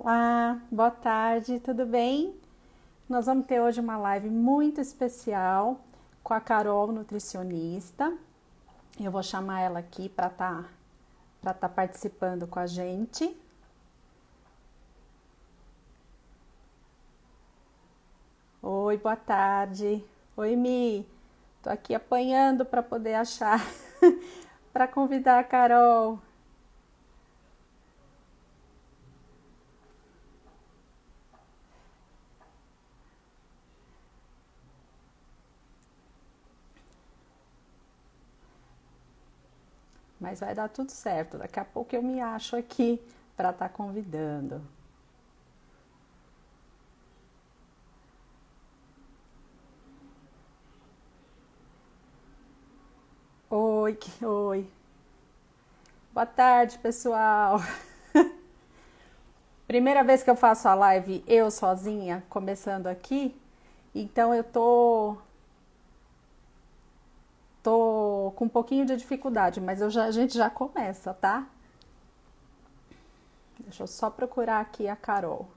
Olá, boa tarde, tudo bem? Nós vamos ter hoje uma live muito especial com a Carol, nutricionista. Eu vou chamar ela aqui para tá participando com a gente. Oi, boa tarde. Oi, Mi. Tô aqui apanhando para poder achar para convidar a Carol. Mas vai dar tudo certo. Daqui a pouco eu me acho aqui para estar convidando. Oi, oi. Boa tarde, pessoal. Primeira vez que eu faço a live eu sozinha, começando aqui. Então eu tô com um pouquinho de dificuldade, mas a gente já começa, tá? Deixa eu só procurar aqui a Carol.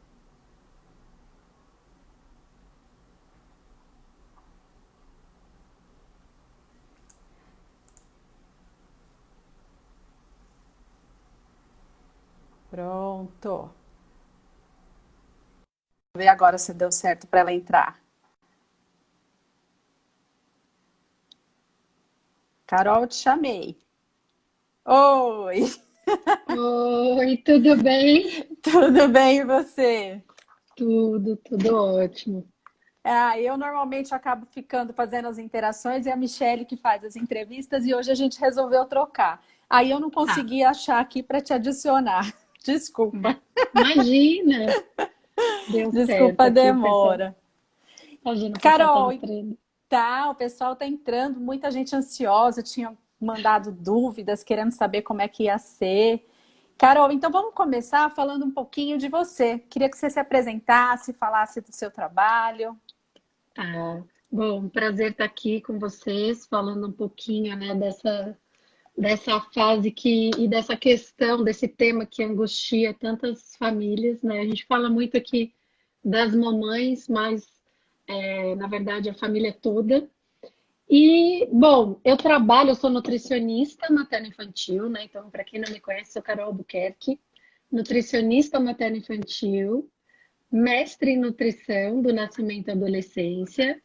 Pronto. Vou ver agora se deu certo para ela entrar. Carol, te chamei. Oi, Oi, tudo bem? tudo bem e você? Tudo ótimo. Ah, eu normalmente acabo ficando fazendo as interações e a Michelle que faz as entrevistas e hoje a gente resolveu trocar. Aí eu não Ah, consegui achar aqui para te adicionar. Desculpa, imagina, deu desculpa certo a aqui, o pessoal. demora. Imagina, o pessoal tá Carol, entrando. tá, o pessoal tá entrando, muita gente ansiosa, tinha mandado dúvidas, querendo saber como é que ia ser. Carol, então vamos começar falando um pouquinho de você. Queria que você se apresentasse, falasse do seu trabalho. Ah, bom, prazer estar aqui com vocês, falando um pouquinho, né, dessa fase e dessa questão, desse tema que angustia tantas famílias, né? A gente fala muito aqui das mamães, mas na verdade a família toda. E, bom, eu sou nutricionista materno-infantil, né? Então, para quem não me conhece, sou Carol Albuquerque, nutricionista materno-infantil, mestre em nutrição do nascimento à adolescência.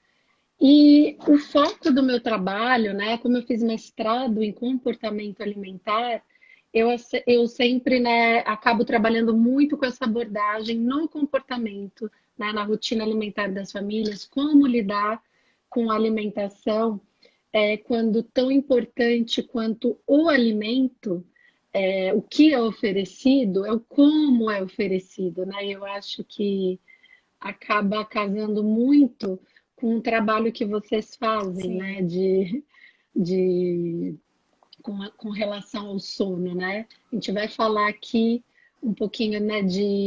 E o foco do meu trabalho, né, como eu fiz mestrado em comportamento alimentar, eu sempre, né, acabo trabalhando muito com essa abordagem no comportamento, né, na rotina alimentar das famílias, como lidar com a alimentação quando tão importante quanto o alimento, o que é oferecido, é o como é oferecido, né? Eu acho que acaba casando muito com o trabalho que vocês fazem, né? Sim. De com relação ao sono, né? A gente vai falar aqui um pouquinho, né,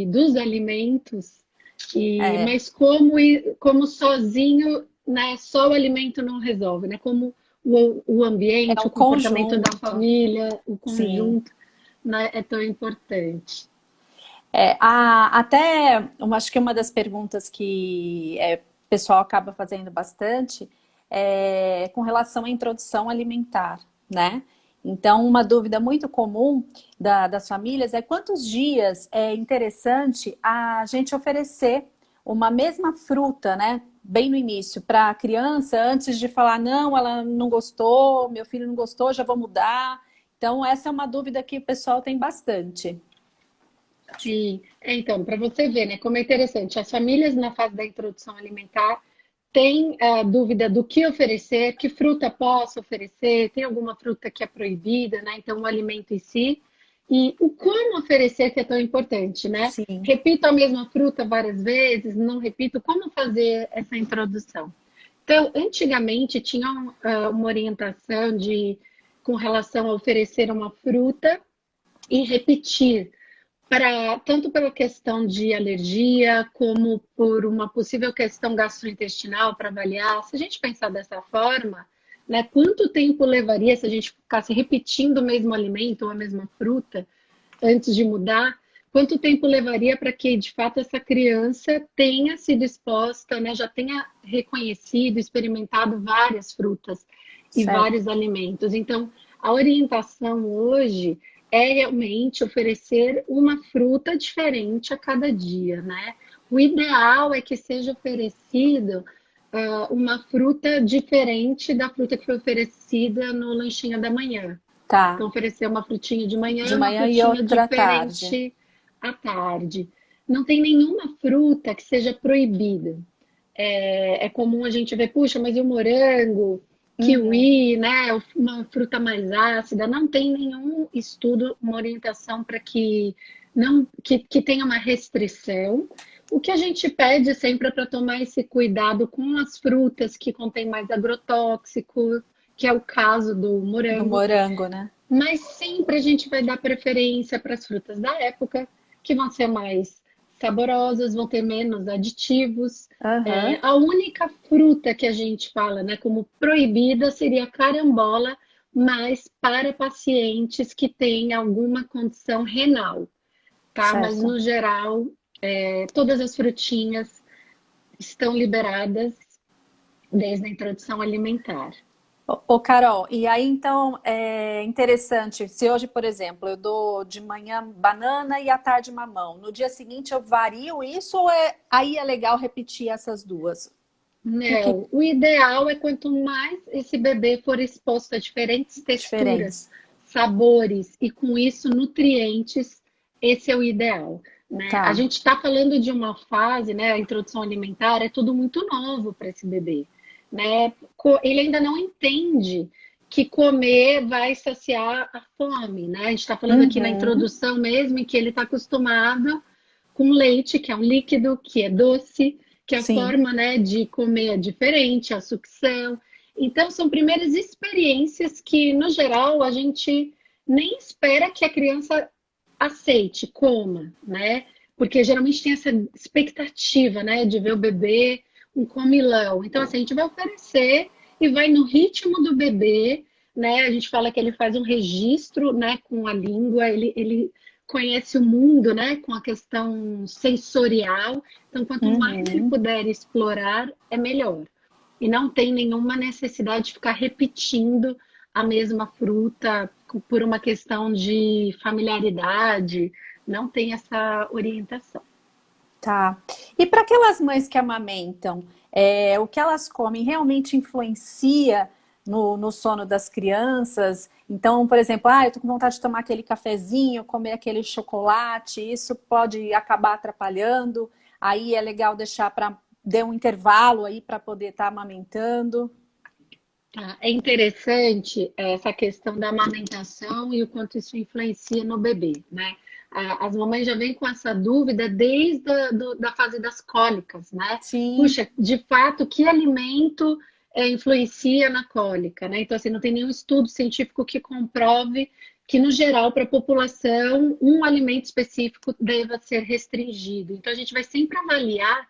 dos alimentos, É, mas como sozinho, né, só o alimento não resolve, né? Como o é ambiente, um o comportamento da conjunto. família, o Sim. conjunto, né, é tão importante. Acho que uma das perguntas que o pessoal acaba fazendo bastante é com relação à introdução alimentar, né? Então, uma dúvida muito comum das famílias é quantos dias é interessante a gente oferecer uma mesma fruta, né? Bem no início, para a criança, antes de falar, não, ela não gostou, meu filho não gostou, já vou mudar. Então, essa é uma dúvida que o pessoal tem bastante. Sim, então, para você ver, né, como é interessante, as famílias na fase da introdução alimentar têm a dúvida do que oferecer, que fruta posso oferecer, tem alguma fruta que é proibida, né? Então, o alimento em si, e o como oferecer que é tão importante, né? Sim. Repito a mesma fruta várias vezes, não repito, como fazer essa introdução? Então, antigamente tinha uma orientação com relação a oferecer uma fruta e repetir tanto pela questão de alergia, como por uma possível questão gastrointestinal para avaliar. Se a gente pensar dessa forma, né, quanto tempo levaria se a gente ficasse repetindo o mesmo alimento ou a mesma fruta antes de mudar? quanto tempo levaria para que, de fato, essa criança tenha sido exposta, né, já tenha reconhecido, experimentado várias frutas e vários Certo. alimentos. Então, a orientação hoje é realmente oferecer uma fruta diferente a cada dia, né? O ideal é que seja oferecido uma fruta diferente da fruta que foi oferecida no lanchinho da manhã. Tá. Então, oferecer uma frutinha de De manhã, uma manhã e frutinha outra à tarde. diferente à tarde. Não tem nenhuma fruta que seja proibida. É comum a gente ver, puxa, mas e o morango, Uhum. kiwi, né? Uma fruta mais ácida. Não tem nenhum estudo, uma orientação para que não que tenha uma restrição. O que a gente pede sempre é para tomar esse cuidado com as frutas que contêm mais agrotóxico, que é o caso do Do morango. morango, né? Mas sempre a gente vai dar preferência para as frutas da época, que vão ser mais saborosas, vão ter menos aditivos. Aham. A única fruta que a gente fala, né, como proibida seria a carambola, mas para pacientes que têm alguma condição renal, tá? Mas Certo. no geral, todas as frutinhas estão liberadas desde a introdução alimentar. Ô, Carol, e aí então é interessante, se hoje, por exemplo, eu dou de manhã banana e à tarde mamão, no dia seguinte eu vario isso ou aí é legal repetir essas duas? O que que Não, o ideal é quanto mais esse bebê for exposto a diferentes texturas, diferentes? sabores e com isso nutrientes, esse é o ideal, né? A Tá. gente está falando de uma fase, né? A introdução alimentar é tudo muito novo para esse bebê, né? Ele ainda não entende que comer vai saciar a fome, né? A gente está falando aqui na Uhum. introdução mesmo em que ele está acostumado com leite, que é um líquido, que é doce, que a Sim. forma, né, de comer é diferente, a sucção. Então, são primeiras experiências que, no geral, a gente nem espera que a criança aceite, coma, né? Porque geralmente tem essa expectativa, né, de ver o bebê um comilão. Então, assim, a gente vai oferecer e vai no ritmo do bebê, né? A gente fala que ele faz um registro, né, com a língua, ele conhece o mundo, né, com a questão sensorial. Então, quanto mais ele Uhum. puder explorar, é melhor. E não tem nenhuma necessidade de ficar repetindo a mesma fruta por uma questão de familiaridade. Não tem essa orientação. Tá. E para aquelas mães que amamentam, o que elas comem realmente influencia no sono das crianças? Então, por exemplo, eu tô com vontade de tomar aquele cafezinho, comer aquele chocolate, isso pode acabar atrapalhando. Aí é legal deixar para dar um intervalo aí para poder estar amamentando. Tá? É interessante essa questão da amamentação e o quanto isso influencia no bebê, né? As mamães já vêm com essa dúvida desde da fase das cólicas, né? Sim. Puxa, de fato, que alimento influencia na cólica, né? Então, assim, não tem nenhum estudo científico que comprove que, no geral, para a população, um alimento específico deva ser restringido. Então, a gente vai sempre avaliar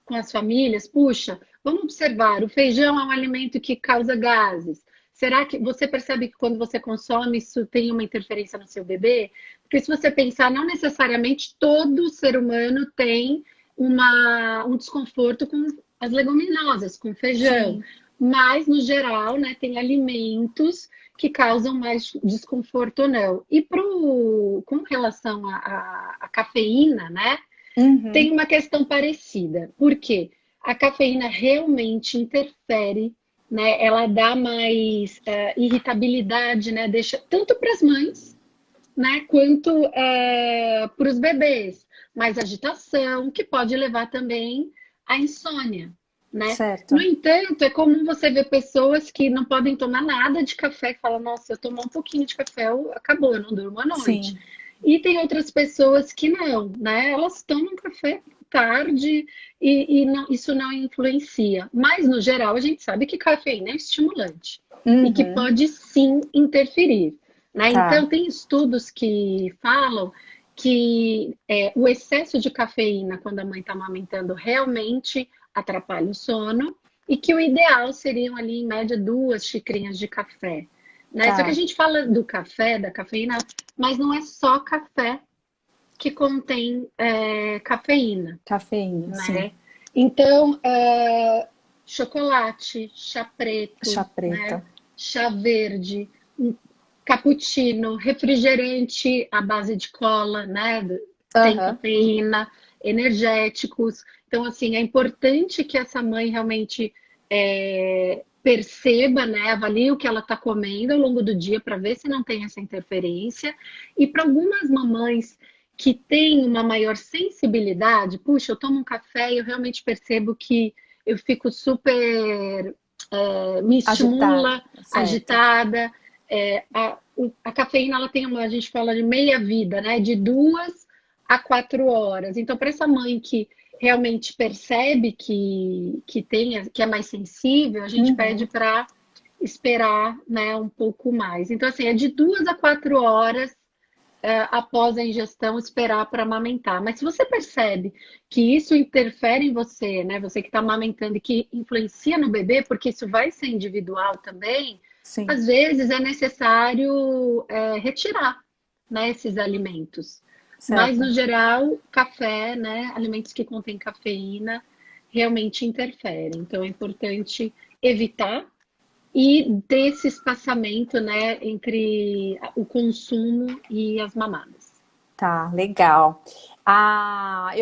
com as famílias, puxa, vamos observar, o feijão é um alimento que causa gases. Será que você percebe que quando você consome isso tem uma interferência no seu bebê? Porque se você pensar, não necessariamente todo ser humano tem um desconforto com as leguminosas, com feijão. Sim. Mas, no geral, né, tem alimentos que causam mais desconforto ou não. E com relação à cafeína, né? Tem Uhum. uma questão parecida, porque a cafeína realmente interfere, né? Ela dá mais irritabilidade, né? Deixa tanto para as mães, né? Quanto para os bebês, mais agitação, que pode levar também à insônia, né? No Certo. entanto, é comum você ver pessoas que não podem tomar nada de café, que falam, nossa, eu tomar um pouquinho de café, acabou, eu não durmo à noite. Sim. E tem outras pessoas que não, né? Elas tomam café tarde e isso não influencia. Mas, no geral, a gente sabe que cafeína é estimulante e que Uhum. pode sim interferir, né? Então, Tá. tem estudos que falam que o excesso de cafeína quando a mãe está amamentando realmente atrapalha o sono e que o ideal seriam ali, em média, 2 xicrinhas de café. Né? Só que a Tá. gente fala do café, da cafeína, mas não é só café, que contém cafeína, Cafeína, sim. né? Então, chocolate, chá Chá preto, preta. né? Chá verde, um cappuccino, refrigerante à base de cola, né? Tem Aham. cafeína, energéticos. Então, assim, é importante que essa mãe realmente perceba, né? Avalie o que ela está comendo ao longo do dia para ver se não tem essa interferência. E para algumas mamães que têm uma maior sensibilidade, puxa, eu tomo um café e eu realmente percebo que eu fico super, me Agitada, estimula, certo. agitada. A cafeína, ela tem a gente fala de meia vida, né? De 2 a 4 horas. Então, para essa mãe que realmente percebe que é mais sensível, a gente pede Uhum. para esperar, né, um pouco mais. Então, assim, é de 2 a 4 horas após a ingestão esperar para amamentar. Mas se você percebe que isso interfere em você, né? Você que está amamentando e que influencia no bebê, porque isso vai ser individual também, Sim, às vezes é necessário retirar, né, esses alimentos. Mas no certo. geral, café, né, alimentos que contêm cafeína realmente interferem. Então é importante evitar e ter esse espaçamento, né, entre o consumo e as mamadas. Tá, legal. A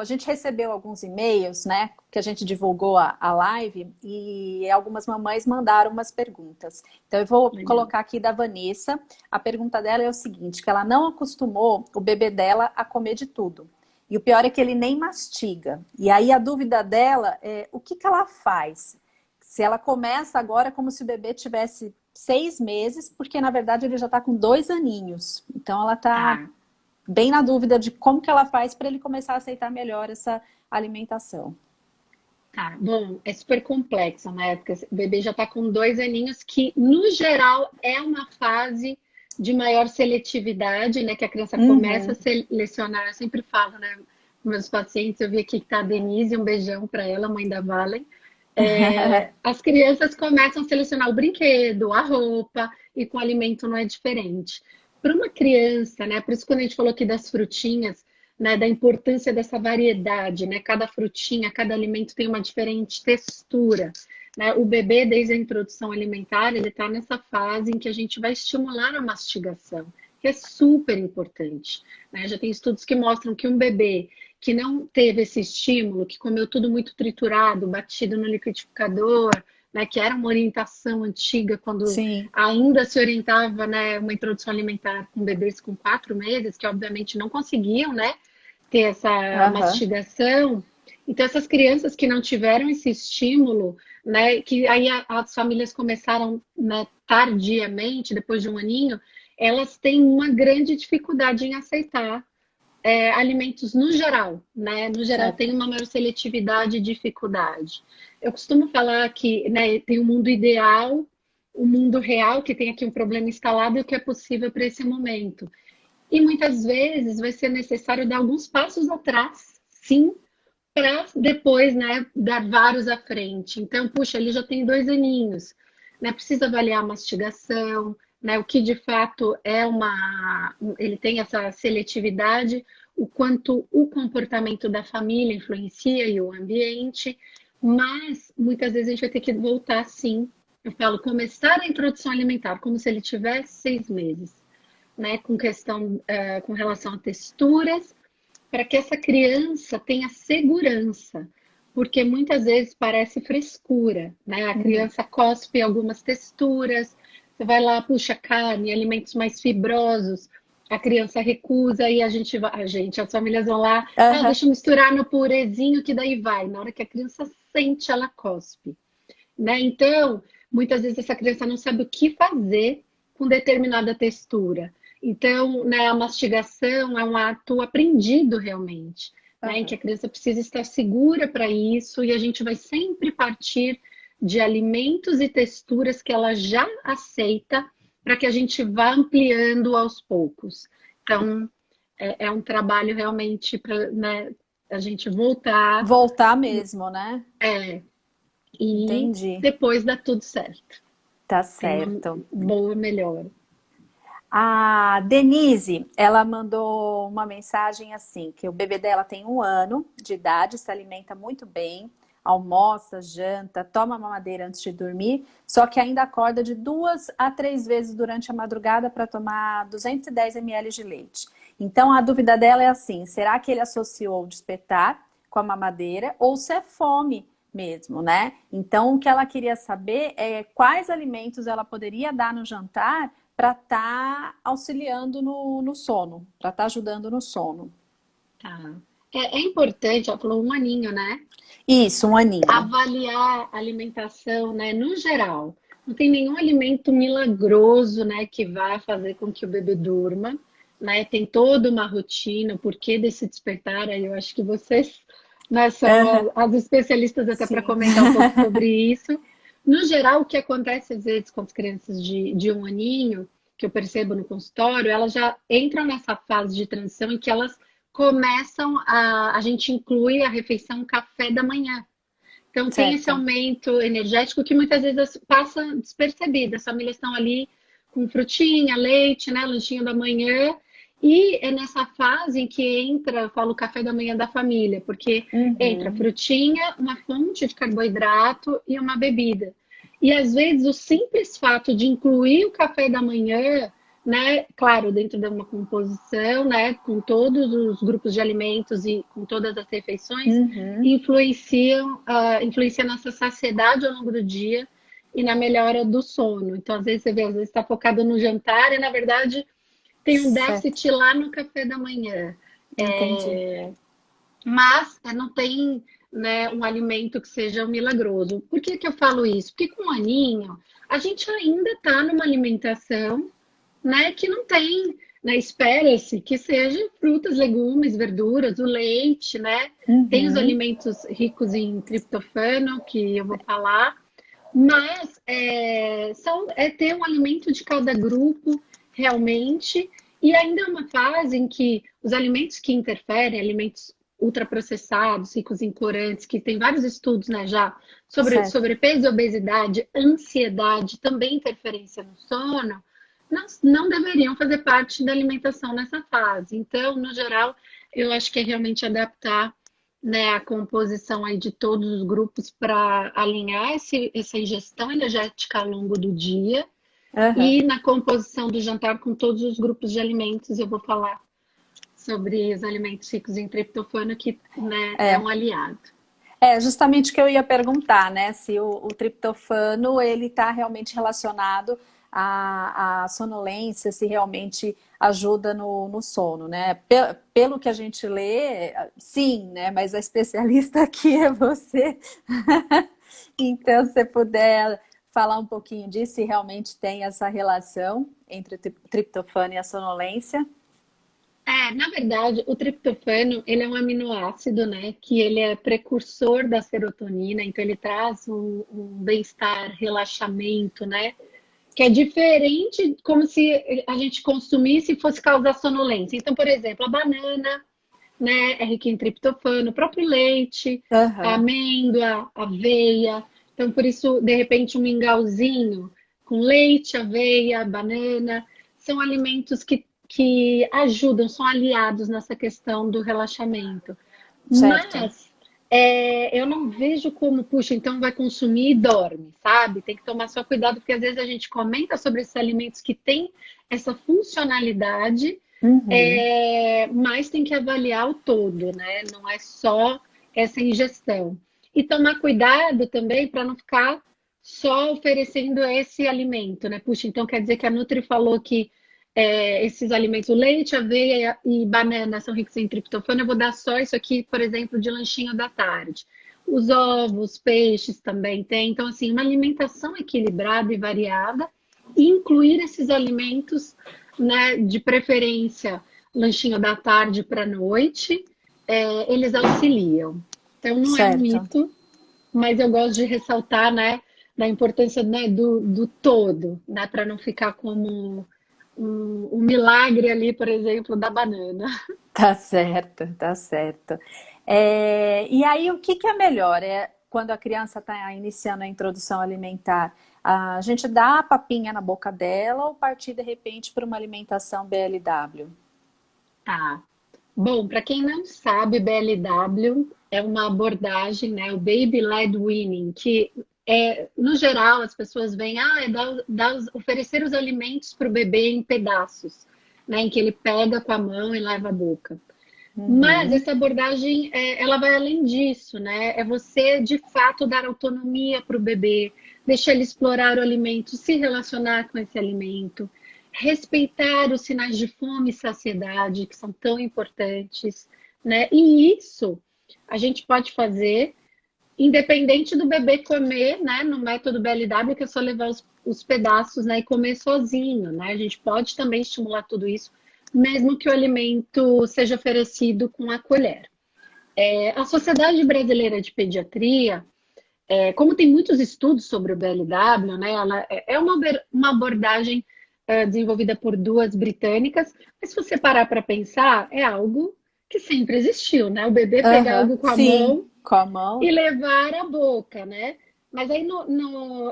gente recebeu alguns e-mails, né, que a gente divulgou a live e algumas mamães mandaram umas perguntas. Então eu vou Legal. colocar aqui da Vanessa. A pergunta dela é o seguinte, que ela não acostumou o bebê dela a comer de tudo. E o pior é que ele nem mastiga. E aí a dúvida dela é o que que ela faz? Se ela começa agora como se o bebê tivesse 6 meses, porque na verdade ele já está com 2 aninhos. Então ela está Tá, bem na dúvida de como que ela faz para ele começar a aceitar melhor essa alimentação. tá. Bom, é super complexo, né? Porque o bebê já está com 2 aninhos, que no geral é uma fase de maior seletividade, né? Que a criança começa a Uhum. selecionar. Eu sempre falo, né? Com meus pacientes, eu vi aqui que tá a Denise, um beijão para ela, mãe da Valen. As crianças começam a selecionar o brinquedo, a roupa, e com o alimento não é diferente. Para uma criança, né? Por isso quando a gente falou aqui das frutinhas, né, da importância dessa variedade, né? Cada frutinha, cada alimento tem uma diferente textura, né? O bebê, desde a introdução alimentar, ele está nessa fase em que a gente vai estimular a mastigação, que é super importante, né? Já tem estudos que mostram que um bebê que não teve esse estímulo, que comeu tudo muito triturado, batido no liquidificador, né, que era uma orientação antiga, quando Sim. ainda se orientava, né, uma introdução alimentar com bebês com 4 meses, que obviamente não conseguiam, né, ter essa Aham. mastigação. Então, essas crianças que não tiveram esse estímulo, né, que aí as famílias começaram, né, tardiamente, depois de um aninho, elas têm uma grande dificuldade em aceitar alimentos no geral, né? No geral, tem Certo. uma maior seletividade e dificuldade. Eu costumo falar que, né, tem o mundo ideal, o mundo real, que tem aqui um problema instalado e o que é possível para esse momento. E muitas vezes vai ser necessário dar alguns passos atrás, sim, para depois, né, dar vários à frente. Então, puxa, ele já tem 2 aninhos, né? Precisa avaliar a mastigação, né? O que de fato ele tem essa seletividade, o quanto o comportamento da família influencia e o ambiente, mas muitas vezes a gente vai ter que voltar sim. Eu falo, começar a introdução alimentar, como se ele tivesse 6 meses, né? Com relação a texturas, para que essa criança tenha segurança, porque muitas vezes parece frescura, né? A Uhum. criança cospe algumas texturas, você vai lá, puxa carne, alimentos mais fibrosos, a criança recusa e as famílias vão lá, Aham. deixa eu misturar no purezinho que daí vai. Na hora que a criança sente, ela cospe, né? Então, muitas vezes essa criança não sabe o que fazer com determinada textura. Então, né, a mastigação é um ato aprendido realmente, né, em que Aham. a criança precisa estar segura para isso e a gente vai sempre partir de alimentos e texturas que ela já aceita para que a gente vá ampliando aos poucos. Então, é um trabalho realmente para, né, a gente voltar Voltar mesmo, né? e Entendi. depois dá tudo certo. Tá Tem uma certo. boa melhora. A Denise, ela mandou uma mensagem assim, que o bebê dela tem 1 ano de idade, se alimenta muito bem, almoça, janta, toma mamadeira antes de dormir, só que ainda acorda de 2 a 3 vezes durante a madrugada para tomar 210 ml de leite. Então a dúvida dela é assim, será que ele associou o despertar com a mamadeira ou se é fome mesmo, né? Então o que ela queria saber é quais alimentos ela poderia dar no jantar para estar auxiliando no sono, para estar ajudando no sono. Tá. É importante, ela falou 1 aninho, né? Isso, 1 aninho. Avaliar a alimentação, né, no geral. Não tem nenhum alimento milagroso, né, que vá fazer com que o bebê durma, né? Tem toda uma rotina, o porquê desse despertar, aí eu acho que vocês, né, são Aham, as especialistas até para sim. comentar um pouco sobre isso. No geral, o que acontece às vezes com as crianças de 1 aninho, que eu percebo no consultório, elas já entram nessa fase de transição em que elas começam a gente inclui a refeição café da manhã. Então, tem esse Certo. aumento energético que muitas vezes passa despercebido. As famílias estão ali com frutinha, leite, né, lanchinho da manhã. E é nessa fase em que entra, eu falo, o café da manhã da família, porque entra Uhum. frutinha, uma fonte de carboidrato e uma bebida. E às vezes o simples fato de incluir o café da manhã, né, claro, dentro de uma composição, né, com todos os grupos de alimentos e com todas as refeições, Uhum. influencia a nossa saciedade ao longo do dia e na melhora do sono. Então, às vezes você vê, às vezes está focado no jantar e na verdade tem um Certo. déficit lá no café da manhã. Entendi. Mas não tem, né, um alimento que seja milagroso. Por que que eu falo isso? Porque com o aninho, a gente ainda está numa alimentação, né, que não tem, né, espera-se que seja frutas, legumes, verduras, o leite, né? Tem os Uhum. alimentos ricos em triptofano, que eu vou falar, mas é ter um alimento de cada grupo realmente, e ainda é uma fase em que os alimentos que interferem, alimentos ultraprocessados, ricos em corantes, que tem vários estudos, né, já sobre Certo. sobrepeso e obesidade, ansiedade, também interferência no sono, não deveriam fazer parte da alimentação nessa fase. Então, no geral, eu acho que é realmente adaptar, né, a composição aí de todos os grupos para alinhar essa ingestão energética ao longo do dia Aham. e na composição do jantar com todos os grupos de alimentos. Eu vou falar sobre os alimentos ricos em triptofano, que, né, é um É. aliado. É justamente o que eu ia perguntar, né? Se o triptofano ele está realmente relacionado à sonolência, se realmente ajuda no sono, né? Pelo que a gente lê, sim, né? Mas a especialista aqui é você. Então, se você puder falar um pouquinho disso, se realmente tem essa relação entre o triptofano e a sonolência. Na verdade, o triptofano, ele é um aminoácido, né, que ele é precursor da serotonina, então ele traz um bem-estar, relaxamento, né, que é diferente, como se a gente consumisse e fosse causar sonolência. Então, por exemplo, a banana, né, é rica em triptofano, o próprio leite, a Aham, amêndoa, a aveia. Então, por isso, de repente, um mingauzinho com leite, aveia, banana, são alimentos que ajudam, são aliados nessa questão do relaxamento. certo. Mas eu não vejo como, puxa, então vai consumir e dorme, sabe? Tem que tomar só cuidado, porque às vezes a gente comenta sobre esses alimentos que têm essa funcionalidade, Uhum, mas tem que avaliar o todo, né? Não é só essa ingestão. E tomar cuidado também para não ficar só oferecendo esse alimento, né? Puxa, então quer dizer que a Nutri falou que esses alimentos, o leite, aveia e banana são ricos em triptofano, eu vou dar só isso aqui, por exemplo, de lanchinho da tarde. Os ovos, peixes também tem. Então, assim, uma alimentação equilibrada e variada, e incluir esses alimentos, né, de preferência, lanchinho da tarde para a noite, eles auxiliam. Então, não é um certo. mito, mas eu gosto de ressaltar, né, da importância, né, do todo, né, para não ficar como um milagre ali, por exemplo, da banana. Tá certo, tá certo. É, e aí, o que que é melhor? quando a criança está iniciando a introdução alimentar, a gente dá a papinha na boca dela ou partir de repente para uma alimentação BLW? Tá. Bom, para quem não sabe, BLW é uma abordagem, né, o Baby Led Weaning, que no geral as pessoas veem, oferecer os alimentos para o bebê em pedaços, né, em que ele pega com a mão e leva à boca. Mas Uhum. essa abordagem, ela vai além disso, né? É você, de fato, dar autonomia para o bebê, deixar ele explorar o alimento, se relacionar com esse alimento, respeitar os sinais de fome e saciedade, que são tão importantes, né? E isso a gente pode fazer independente do bebê comer, né? No método BLW, que é só levar os pedaços, né? E comer sozinho, né? A gente pode também estimular tudo isso mesmo que o alimento seja oferecido com a colher. A Sociedade Brasileira de Pediatria, como tem muitos estudos sobre o BLW, né, ela é uma abordagem desenvolvida por duas britânicas, mas se você parar para pensar, é algo que sempre existiu, né? O bebê pegar Aham, algo com a sim, mão com a mão. e levar à boca, né? Mas aí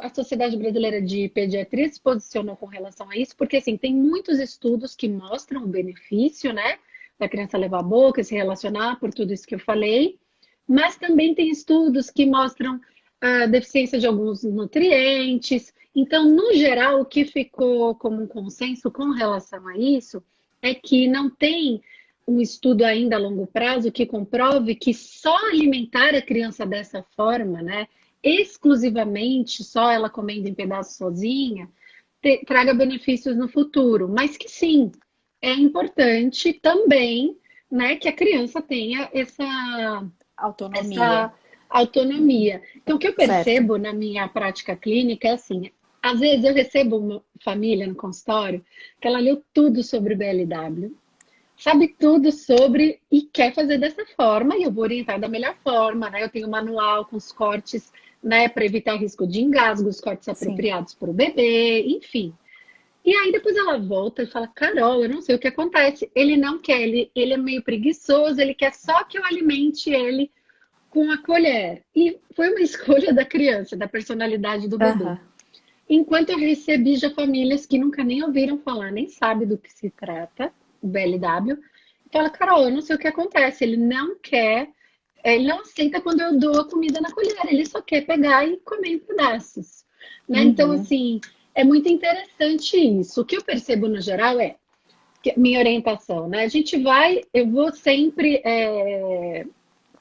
a Sociedade Brasileira de Pediatria se posicionou com relação a isso, porque assim, tem muitos estudos que mostram o benefício, né, da criança levar à boca, se relacionar, por tudo isso que eu falei, mas também tem estudos que mostram a deficiência de alguns nutrientes. Então, no geral, o que ficou como um consenso com relação a isso é que não tem um estudo ainda a longo prazo que comprove que só alimentar a criança dessa forma, né, exclusivamente só ela comendo em pedaços sozinha, traga benefícios no futuro, mas que sim, é importante também, né, que a criança tenha Autonomia, essa autonomia. Então, o que eu certo. percebo na minha prática clínica é assim, às vezes eu recebo uma família no consultório que ela leu tudo sobre o BLW, sabe tudo sobre e quer fazer dessa forma, e eu vou orientar da melhor forma, né? Eu tenho um manual com os cortes, né, para evitar risco de engasgo, os cortes Sim. apropriados para o bebê, enfim. E aí depois ela volta e fala, Carol, eu não sei o que acontece. Ele não quer, ele é meio preguiçoso, ele quer só que eu alimente ele com a colher. E foi uma escolha da criança, da personalidade do bebê. Aham. Enquanto eu recebi já famílias que nunca nem ouviram falar, nem sabem do que se trata, o BLW, fala, Carol, eu não sei o que acontece, ele não quer, ele não aceita quando eu dou a comida na colher, ele só quer pegar e comer em pedaços. Né? Então, Uhum. assim, é muito interessante isso. O que eu percebo no geral é minha orientação, né? A gente eu vou sempre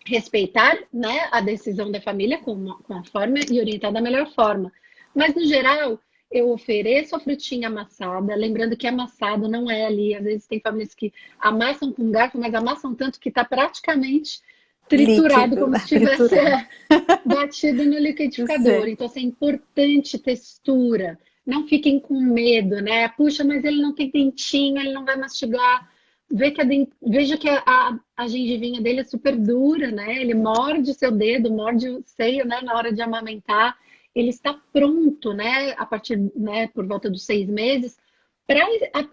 respeitar, né, a decisão da família com a forma e orientar da melhor forma. Mas, no geral, eu ofereço a frutinha amassada, lembrando que amassado não é ali. Às vezes tem famílias que amassam com garfo, mas amassam tanto que está praticamente triturado, Líquido, como né? se tivesse Triturado. batido no Eu liquidificador. sei. Então, assim, é importante textura. Não fiquem com medo, né? Puxa, mas ele não tem dentinho, ele não vai mastigar. Veja que a gengivinha dele é super dura, né? Ele morde seu dedo, morde o seio, né? Na hora de amamentar. Ele está pronto, né? A partir, né? Por volta dos 6 meses, para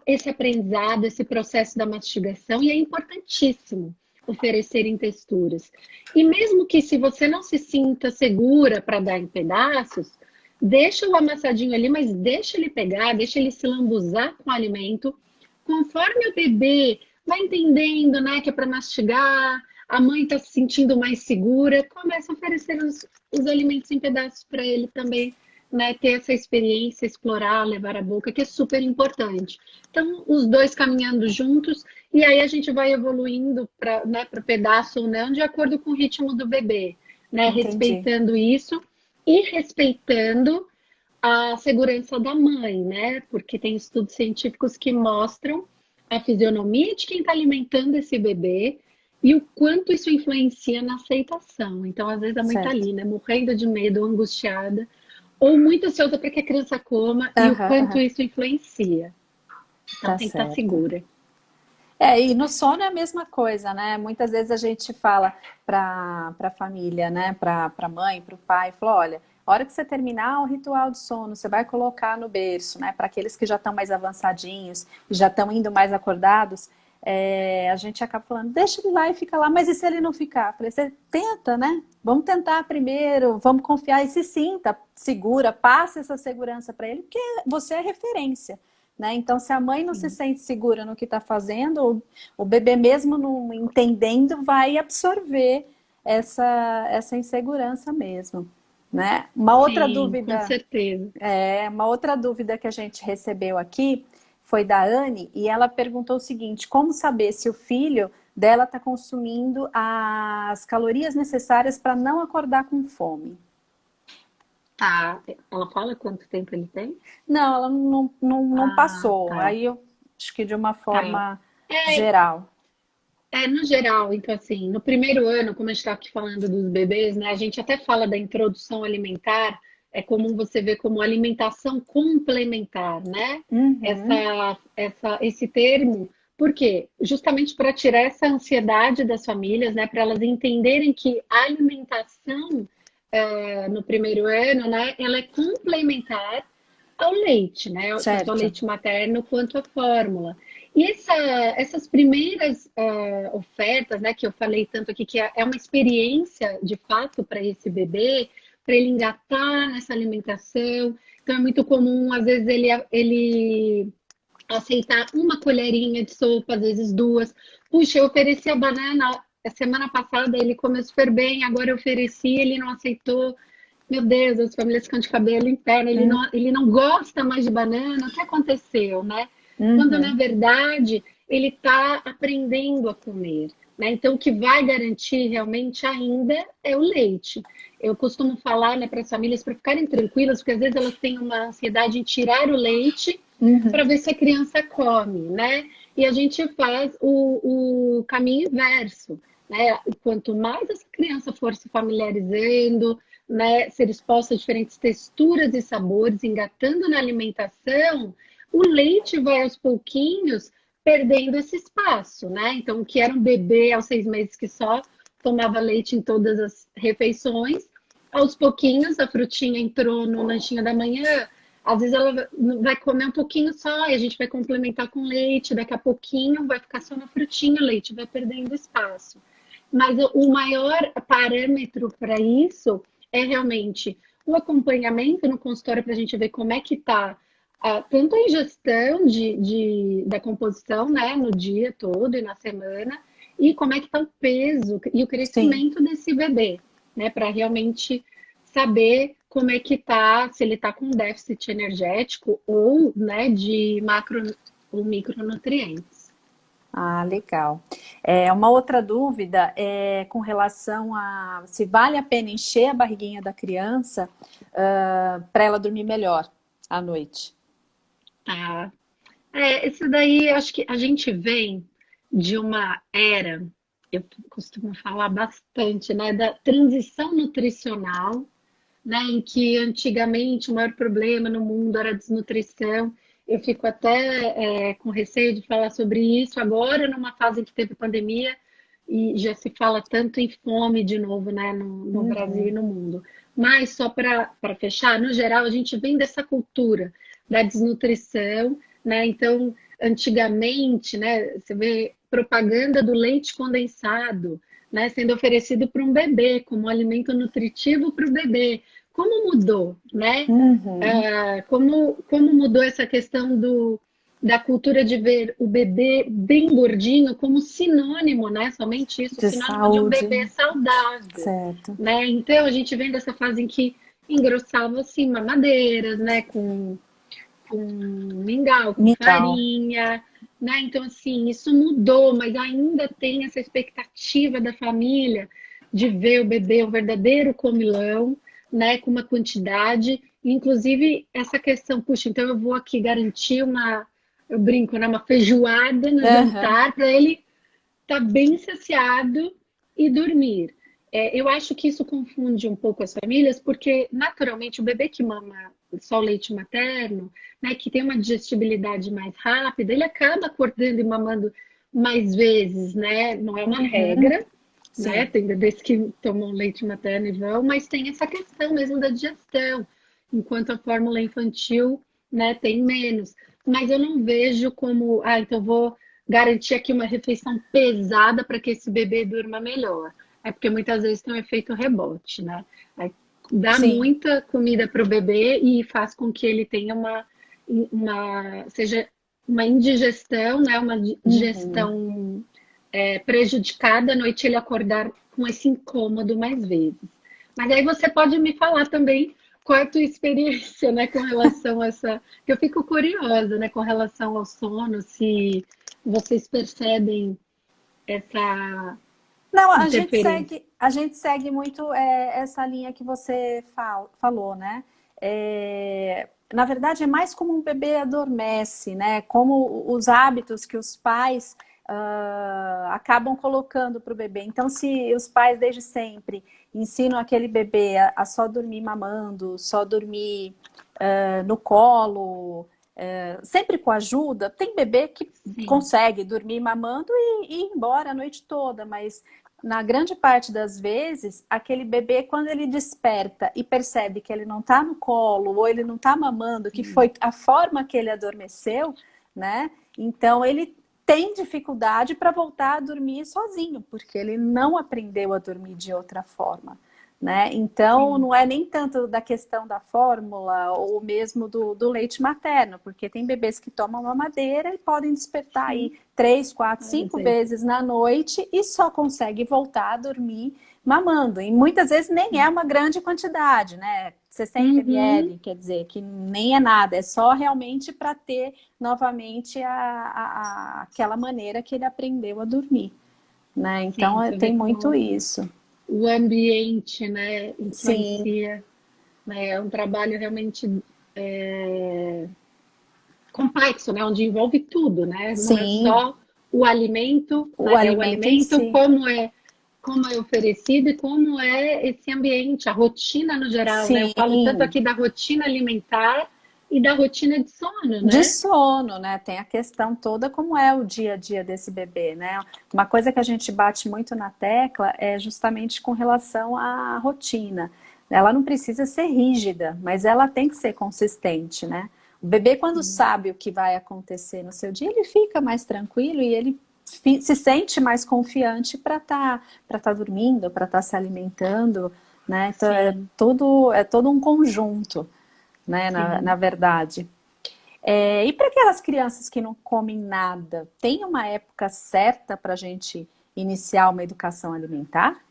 esse aprendizado, esse processo da mastigação. E é importantíssimo oferecer em texturas. E mesmo que se você não se sinta segura para dar em pedaços, deixa o amassadinho ali, mas deixa ele pegar, deixa ele se lambuzar com o alimento. Conforme o bebê vai entendendo, né, que é para mastigar, a mãe está se sentindo mais segura, começa a oferecer os alimentos em pedaços para ele também, né, ter essa experiência, explorar, levar à boca, que é super importante. Então, os dois caminhando juntos, e aí a gente vai evoluindo para, né, para pedaço ou não, de acordo com o ritmo do bebê, né, Entendi. respeitando isso e respeitando a segurança da mãe, né? Porque tem estudos científicos que mostram a fisionomia de quem está alimentando esse bebê e o quanto isso influencia na aceitação. Então, às vezes, a mãe está Certo. ali, né, morrendo de medo, angustiada, ou muito ansiosa para que a criança coma e o Aham, quanto aham. isso influencia. Então, Tá tem que estar certo. segura. E no sono é a mesma coisa, né? Muitas vezes a gente fala para a família, né? Para a mãe, para o pai, fala, olha, a hora que você terminar o ritual de sono, você vai colocar no berço, né? Para aqueles que já estão mais avançadinhos e já estão indo mais acordados, a gente acaba falando, deixa ele lá e fica lá, mas e se ele não ficar? Falei, você tenta, né? Vamos tentar primeiro, vamos confiar e se sinta segura, passe essa segurança para ele, porque você é referência, né? Então, se a mãe não se Sim, sente segura no que está fazendo, o bebê mesmo não entendendo vai absorver essa insegurança mesmo, né? sim, com certeza. Uma outra dúvida que a gente recebeu aqui foi da Anne, e ela perguntou o seguinte: como saber se o filho dela está consumindo as calorias necessárias para não acordar com fome? Tá, ela fala quanto tempo ele tem? Não, ela não Ah, passou. tá, Aí eu acho que de uma tá. forma É, geral. no geral, então assim, no primeiro ano, como a gente está aqui falando dos bebês, né, a gente até fala da introdução alimentar, é comum você ver como alimentação complementar, né? Uhum, Esse termo, por quê? Justamente para tirar essa ansiedade das famílias, né, para elas entenderem que a alimentação no primeiro ano, né, ela é complementar ao leite, né? Tanto ao certo. leite materno quanto à fórmula. E essas primeiras ofertas, né, que eu falei tanto aqui, que é uma experiência de fato para esse bebê, para ele engatar nessa alimentação. Então é muito comum, às vezes, ele aceitar uma colherinha de sopa, às vezes duas. Puxa, eu ofereci a banana a semana passada, ele comeu super bem, agora eu ofereci, ele não aceitou. Meu Deus, as famílias ficam de cabelo em pé, né? Hum, Ele não gosta mais de banana, o que aconteceu, né? Quando na uhum, verdade ele está aprendendo a comer, né? Então o que vai garantir realmente ainda é o leite. Eu costumo falar, né, para as famílias para ficarem tranquilas, porque às vezes elas têm uma ansiedade em tirar o leite uhum. para ver se a criança come, né? E a gente faz o caminho inverso, né? Quanto mais essa criança for se familiarizando, né, ser exposta a diferentes texturas e sabores, engatando na alimentação, o leite vai aos pouquinhos perdendo esse espaço, né? Então, o que era um bebê aos 6 meses que só tomava leite em todas as refeições, aos pouquinhos a frutinha entrou no lanchinho da manhã, às vezes ela vai comer um pouquinho só e a gente vai complementar com leite, daqui a pouquinho vai ficar só na frutinha, o leite vai perdendo espaço. Mas o maior parâmetro para isso é realmente o acompanhamento no consultório para a gente ver como é que está tanto a ingestão da composição, né, no dia todo e na semana, e como é que está o peso e o Sim. crescimento desse bebê, né, para realmente saber como é que está, se ele está com déficit energético ou, né, de macro ou micronutrientes. Ah, legal. Uma outra dúvida é com relação a se vale a pena encher a barriguinha da criança para ela dormir melhor à noite. Tá. Esse daí, eu acho que a gente vem de uma era, eu costumo falar bastante, né, da transição nutricional, né, em que antigamente o maior problema no mundo era a desnutrição. Eu fico até com receio de falar sobre isso agora, numa fase em que teve pandemia e já se fala tanto em fome de novo, né, no Brasil e Uhum. no mundo. Mas só para fechar, no geral, a gente vem dessa cultura da desnutrição, né? Então, antigamente, né, você vê propaganda do leite condensado, né, sendo oferecido para um bebê como alimento nutritivo para o bebê. Como mudou, né? Uhum. Como mudou essa questão da cultura de ver o bebê bem gordinho como sinônimo, né? Somente isso, De sinônimo de um saúde, bebê saudável, certo. né? Então a gente vem dessa fase em que engrossava assim mamadeiras, né? Com mingau, com Mingau. farinha, né? Então assim isso mudou, mas ainda tem essa expectativa da família de ver o bebê um verdadeiro comilão, né? Com uma quantidade, inclusive essa questão, puxa, então eu vou aqui garantir eu brinco, né? Uma feijoada no Aham. jantar para ele estar bem saciado e dormir. Eu acho que isso confunde um pouco as famílias, porque naturalmente o bebê que mama só leite materno, né, que tem uma digestibilidade mais rápida, ele acaba acordando e mamando mais vezes, né? Não é uma Uhum. regra, né? Sim. Tem bebês que tomam leite materno e vão, mas tem essa questão mesmo da digestão, enquanto a fórmula infantil, né, tem menos. Mas eu não vejo como, então vou garantir aqui uma refeição pesada para que esse bebê durma melhor. É porque muitas vezes tem um efeito rebote, né? Aí dá Sim. muita comida para o bebê e faz com que ele tenha seja uma indigestão, né? Uma Uhum. digestão prejudicada, à noite ele acordar com esse incômodo mais vezes. Mas aí você pode me falar também qual é a tua experiência, né, com relação a essa... Eu fico curiosa, né, com relação ao sono, se vocês percebem essa Não, interferência. a gente segue muito essa linha que você falou, né? Na verdade, é mais como um bebê adormece, né? Como os hábitos que os pais acabam colocando para o bebê. Então, se os pais desde sempre ensinam aquele bebê a só dormir mamando, só dormir no colo, sempre com ajuda, tem bebê que Sim. consegue dormir mamando e ir embora a noite toda, mas na grande parte das vezes, aquele bebê, quando ele desperta e percebe que ele não está no colo ou ele não está mamando, que foi a forma que ele adormeceu, né? Então ele tem dificuldade para voltar a dormir sozinho, porque ele não aprendeu a dormir de outra forma. Né? Então, Sim. não é nem tanto da questão da fórmula ou mesmo do leite materno, porque tem bebês que tomam mamadeira e podem despertar aí Sim. 3, 4, Por 5 exemplo. vezes na noite e só consegue voltar a dormir mamando. E muitas vezes nem é uma grande quantidade, né? 60 Uhum. ml, quer dizer, que nem é nada, é só realmente para ter novamente aquela maneira que ele aprendeu a dormir. Né? Sim, Então, você vê tem muito como isso. o ambiente, né, Sim, influencia, né? É um trabalho realmente complexo, né? Onde envolve tudo, né? Não é sim, só o alimento, o né? É o alimento em alimento, si. como é oferecido e como é esse ambiente, a rotina no geral, né? Eu falo tanto Sim, aqui da rotina alimentar e da rotina de sono, de né? sono, né? Tem a questão toda como é o dia a dia desse bebê, né? Uma coisa que a gente bate muito na tecla é justamente com relação à rotina. Ela não precisa ser rígida, mas ela tem que ser consistente, né? O bebê, quando sabe o que vai acontecer no seu dia, ele fica mais tranquilo e ele se sente mais confiante para tá dormindo, para estar se alimentando, né? Então Sim, é todo um conjunto, né? Na sim. verdade. E para aquelas crianças que não comem nada, tem uma época certa para a gente iniciar uma educação alimentar?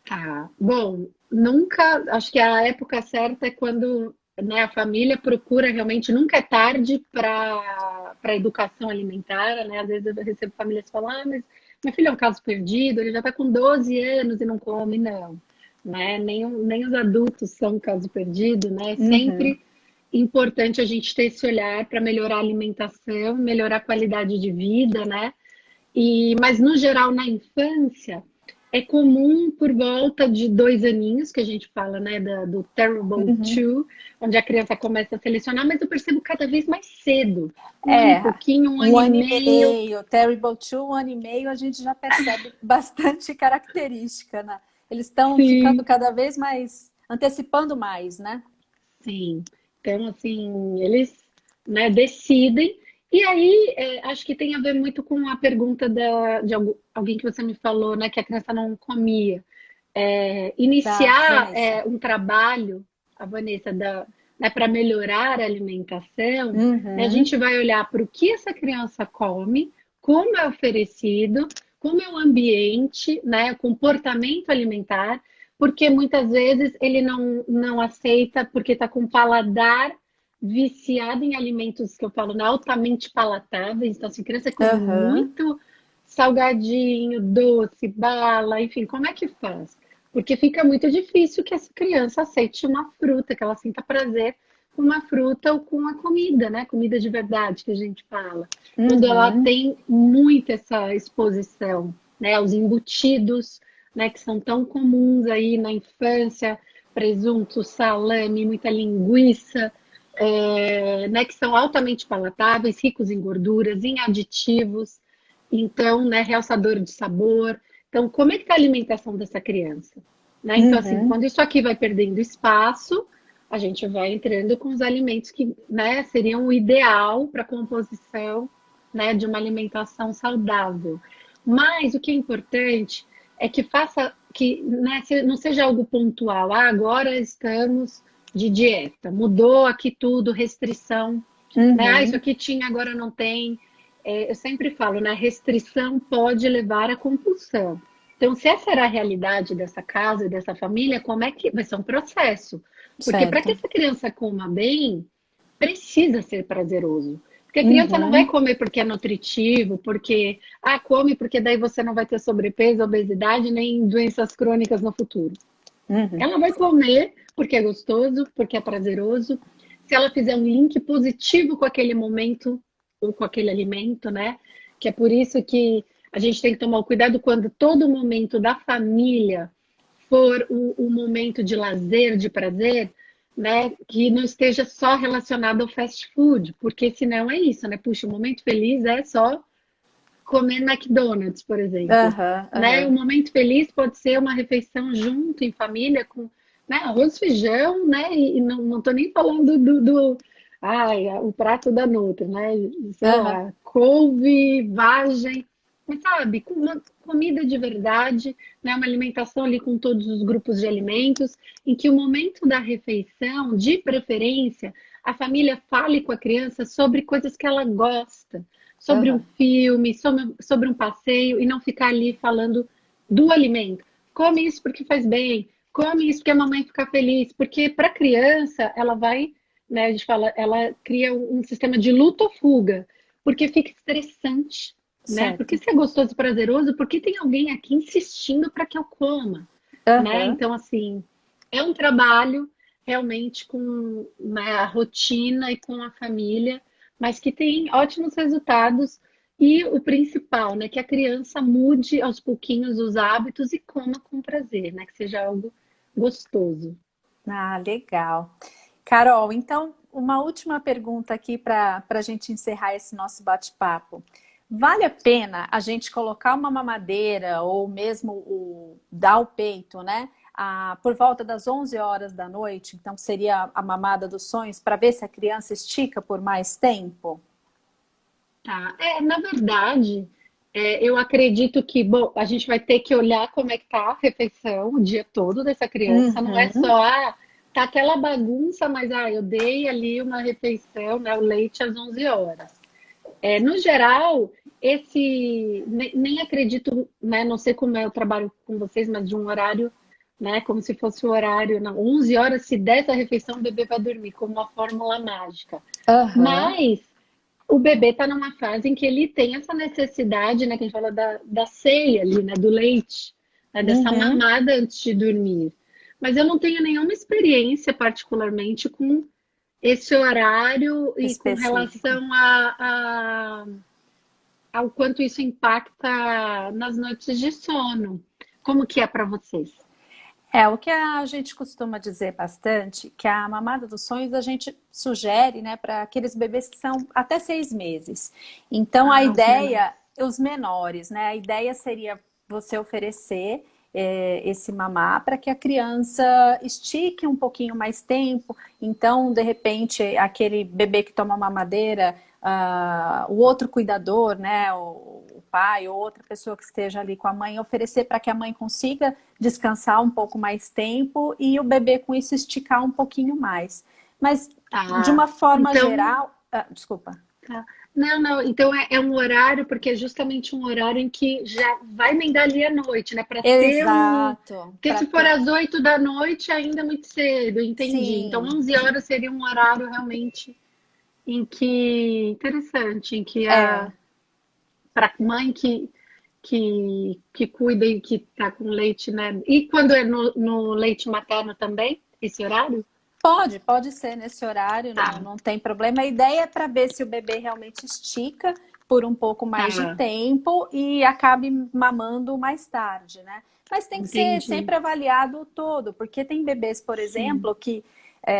Tá. Bom, nunca, acho que a época certa é quando, né, a família procura realmente, nunca é tarde para educação alimentar, né? Às vezes eu recebo famílias que falam, ah, mas meu filho é um caso perdido, ele já está com 12 anos e não come, não, né? Nem os adultos são um caso perdido, né? É Uhum, sempre importante a gente ter esse olhar para melhorar a alimentação, melhorar a qualidade de vida, né? Mas no geral, na infância, é comum por volta de 2 aninhos, que a gente fala, né, do Terrible uhum. Two, onde a criança começa a selecionar, mas eu percebo cada vez mais cedo, 1 ano e É, pouquinho, um ano um e ano e meio. meio, Terrible Two, 1 ano e meio, a gente já percebe bastante característica, né? Eles estão ficando Sim, cada vez mais, antecipando mais, né? sim. Então, assim, eles, né, decidem. E aí, acho que tem a ver muito com a pergunta de alguém que você me falou, né, que a criança não comia. Da Iniciar Vanessa. um trabalho, a Vanessa, né, para melhorar a alimentação, né, a Uhum, gente vai olhar para o que essa criança come, como é oferecido, como é o ambiente, né, o comportamento alimentar, porque muitas vezes ele não aceita porque está com paladar viciado em alimentos que eu falo, né, altamente palatáveis. Então, se a criança come aham, muito salgadinho, doce, bala, enfim, como é que faz? Porque fica muito difícil que essa criança aceite uma fruta, que ela sinta prazer com uma fruta ou com a comida, né? Comida de verdade que a gente fala. Quando ela uhum. tem muito essa exposição, né, aos embutidos, né, que são tão comuns aí na infância, presunto, salame, muita linguiça, né, que são altamente palatáveis, ricos em gorduras, em aditivos, então, né, realçador de sabor. Então, como é que está a alimentação dessa criança? Né? Então, assim, Uhum. quando isso aqui vai perdendo espaço, a gente vai entrando com os alimentos que, né, seriam o ideal para a composição, né, de uma alimentação saudável. Mas o que é importante é que faça que, né, não seja algo pontual. Ah, agora estamos de dieta, mudou aqui tudo, restrição, né? Ah, isso Uhum. aqui tinha, agora não tem. Eu sempre falo, né? Restrição pode levar à compulsão. Então, se essa era a realidade dessa casa e dessa família, como é que vai ser um processo? Porque para que Certo. essa criança coma bem, precisa ser prazeroso. Porque a criança não vai Uhum. comer porque é nutritivo, porque come porque daí você não vai ter sobrepeso, obesidade nem doenças crônicas no futuro. Uhum. Ela vai comer porque é gostoso, porque é prazeroso. Se ela fizer um link positivo com aquele momento ou com aquele alimento, né? Que é por isso que a gente tem que tomar cuidado quando todo momento da família for o momento de lazer, de prazer, né? Que não esteja só relacionado ao fast food, porque senão é isso, né? Puxa, o momento feliz é só comer McDonald's, por exemplo. Aham, Né? O aham, momento feliz pode ser uma refeição junto, em família, com, né, arroz, feijão, né? E não estou nem falando o prato da Nutri, né? Sei aham. lá, couve, vagem, mas sabe, com uma comida de verdade, né? Uma alimentação ali com todos os grupos de alimentos, em que o momento da refeição, de preferência, a família fale com a criança sobre coisas que ela gosta, sobre um Aham. filme, sobre um passeio e não ficar ali falando do alimento. Come isso porque faz bem, come isso porque a mamãe fica feliz, porque para a criança ela vai, né, a gente fala, ela cria um sistema de luta ou fuga, porque fica estressante, né? Porque Certo. se é gostoso e prazeroso, porque tem alguém aqui insistindo para que eu coma, né? Aham. Então assim, é um trabalho realmente com, né, a rotina e com a família, mas que tem ótimos resultados. E o principal, né, que a criança mude aos pouquinhos os hábitos e coma com prazer, né, que seja algo gostoso. Ah, legal. Carol, então, uma última pergunta aqui para a gente encerrar esse nosso bate-papo. Vale a pena a gente colocar uma mamadeira ou mesmo dar o peito, né? Por volta das 11 horas da noite, então seria a mamada dos sonhos, para ver se a criança estica por mais tempo? Tá. Na verdade, eu acredito que, bom, a gente vai ter que olhar como é que tá a refeição o dia todo dessa criança. Não é Uhum. só, tá aquela bagunça, mas, eu dei ali uma refeição, né, o leite às 11 horas. No geral, nem acredito, né, não sei como é o trabalho com vocês, mas de um horário, né, como se fosse o horário, não, 11 horas, se der essa refeição, o bebê vai dormir, como uma fórmula mágica. Aham. Mas o bebê está numa fase em que ele tem essa necessidade, né, que a gente fala da ceia ali, né, do leite, né, dessa Uhum. mamada antes de dormir. Mas eu não tenho nenhuma experiência particularmente com esse horário e com Específico. relação ao quanto isso impacta nas noites de sono. Como que é para vocês? O que a gente costuma dizer bastante, que a mamada dos sonhos a gente sugere, né, para aqueles bebês que são até 6 meses. Então, a Ah, os ideia, menores. os menores, né, a ideia seria você oferecer esse mamar para que a criança estique um pouquinho mais tempo. Então, de repente, aquele bebê que toma mamadeira, o outro cuidador, né, o pai ou outra pessoa que esteja ali com a mãe, oferecer para que a mãe consiga descansar um pouco mais tempo e o bebê com isso esticar um pouquinho mais. Mas de Tá. uma forma Então, geral, desculpa. tá. Não. Então é um horário, porque é justamente um horário em que já vai emendar ali à noite, né? Para ter um. Exato, Porque para se for ter. às 8 da noite, ainda é muito cedo, entendi. Então, Sim, 11 horas seria um horário realmente em que. Interessante, em que é. para mãe que cuida e que tá com leite, né? E quando é no leite materno também, esse horário? Pode ser nesse horário, Tá, não tem problema. A ideia é para ver se o bebê realmente estica por um pouco mais de tá. tempo e acabe mamando mais tarde, né? Mas tem que ser Entendi. sempre avaliado o todo, porque tem bebês, por Sim, exemplo, que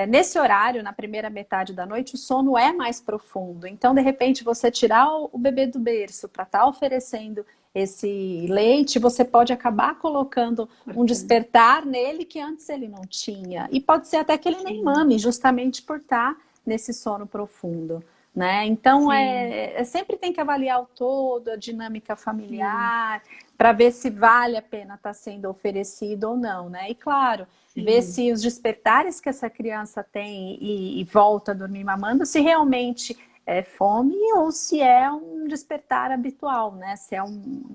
nesse horário, na primeira metade da noite, o sono é mais profundo. Então, de repente, você tirar o bebê do berço para estar oferecendo esse leite, você pode acabar colocando um cortando. despertar nele que antes ele não tinha. E pode ser até que ele nem Sim. mame, justamente por estar nesse sono profundo. né? Então, sim, sempre tem que avaliar o todo, a dinâmica sim, familiar, para ver se vale a pena estar sendo oferecido ou não, né? E claro, ver sim. se os despertares que essa criança tem e volta a dormir mamando, se realmente é fome ou se é um despertar habitual, né? Se é Sim.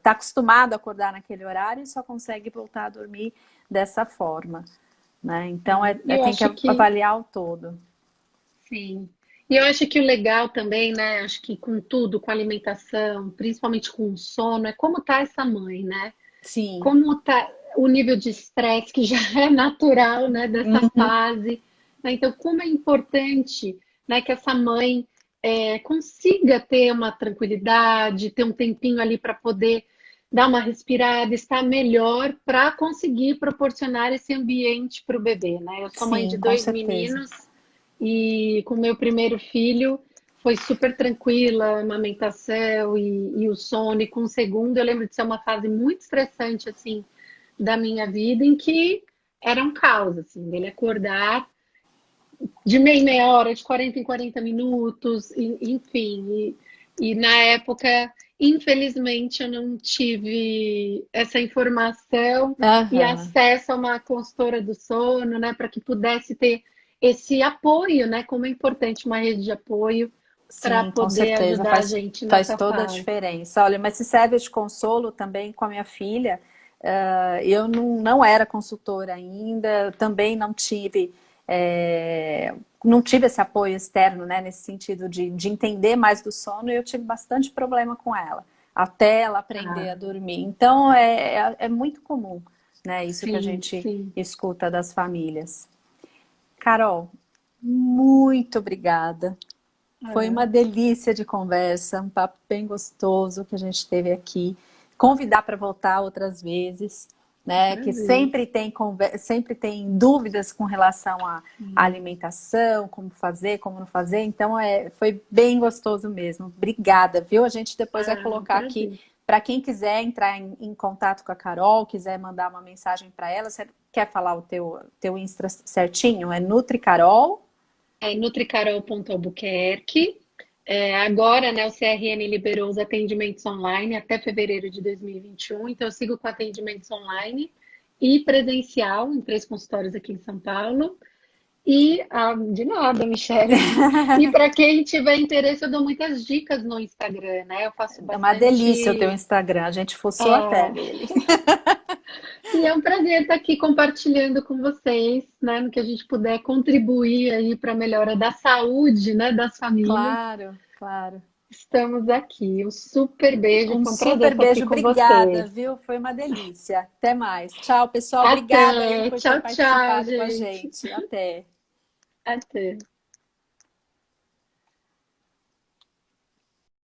tá acostumado a acordar naquele horário e só consegue voltar a dormir dessa forma, né? Então, E eu tem que acho que, avaliar o todo. sim. E eu acho que o legal também, né? Acho que com tudo, com a alimentação, principalmente com o sono, é como tá essa mãe, né? Sim. Como tá o nível de estresse que já é natural, né, dessa Uhum. fase, né? Então, como é importante, né, que essa mãe consiga ter uma tranquilidade, ter um tempinho ali para poder dar uma respirada, estar melhor para conseguir proporcionar esse ambiente para o bebê, né? Eu sou mãe Sim, de com dois certeza. meninos e com meu primeiro filho foi super tranquila a amamentação e o sono. E com o segundo, eu lembro de ser uma fase muito estressante, assim, da minha vida, em que era um caos, assim, dele acordar de meia em meia hora, de 40 em 40 minutos, enfim. E na época, infelizmente, eu não tive essa informação e Aham. acesso a uma consultora do sono, né, para que pudesse ter esse apoio, né, como é importante uma rede de apoio para Sim, com poder certeza. ajudar a gente Faz nessa toda a fase. diferença. Olha, mas se serve de consolo também com a minha filha, eu não era consultora ainda, também não tive esse apoio externo, né, nesse sentido de entender mais do sono, e eu tive bastante problema com ela, até ela aprender a Ah, dormir. Então, é muito comum, né, isso que a sim, gente sim. escuta das famílias. Carol, muito obrigada. Foi uma Ah, delícia de conversa, um papo bem gostoso que a gente teve aqui. Convidar para voltar outras vezes, né? Que prazer. sempre tem dúvidas com relação à Sim. alimentação, como fazer, como não fazer. Então, foi bem gostoso mesmo. Obrigada, viu? A gente depois vai Ah, colocar aqui prazer. para quem quiser entrar em contato com a Carol, quiser mandar uma mensagem para ela. Você quer falar o teu Insta certinho? É NutriCarol? É nutricarol.albuquerque. Agora, né, o CRN liberou os atendimentos online até fevereiro de 2021, então eu sigo com atendimentos online e presencial em 3 consultórios aqui em São Paulo. E de nada, Michele. E para quem tiver interesse, eu dou muitas dicas no Instagram, né? Eu faço É uma delícia o teu bastante. Instagram, a gente fuçou até é, nele. E é um prazer estar aqui compartilhando com vocês, né, no que a gente puder contribuir aí para a melhora da saúde, né, das famílias. Claro, claro. Estamos aqui. Um super beijo, Um foi um prazer super estar aqui beijo, com obrigada, vocês. viu? Foi uma delícia. Até mais. Tchau, pessoal. Obrigada aí Até. por ter Tchau, tchau, participado com a gente. gente. Até. Até.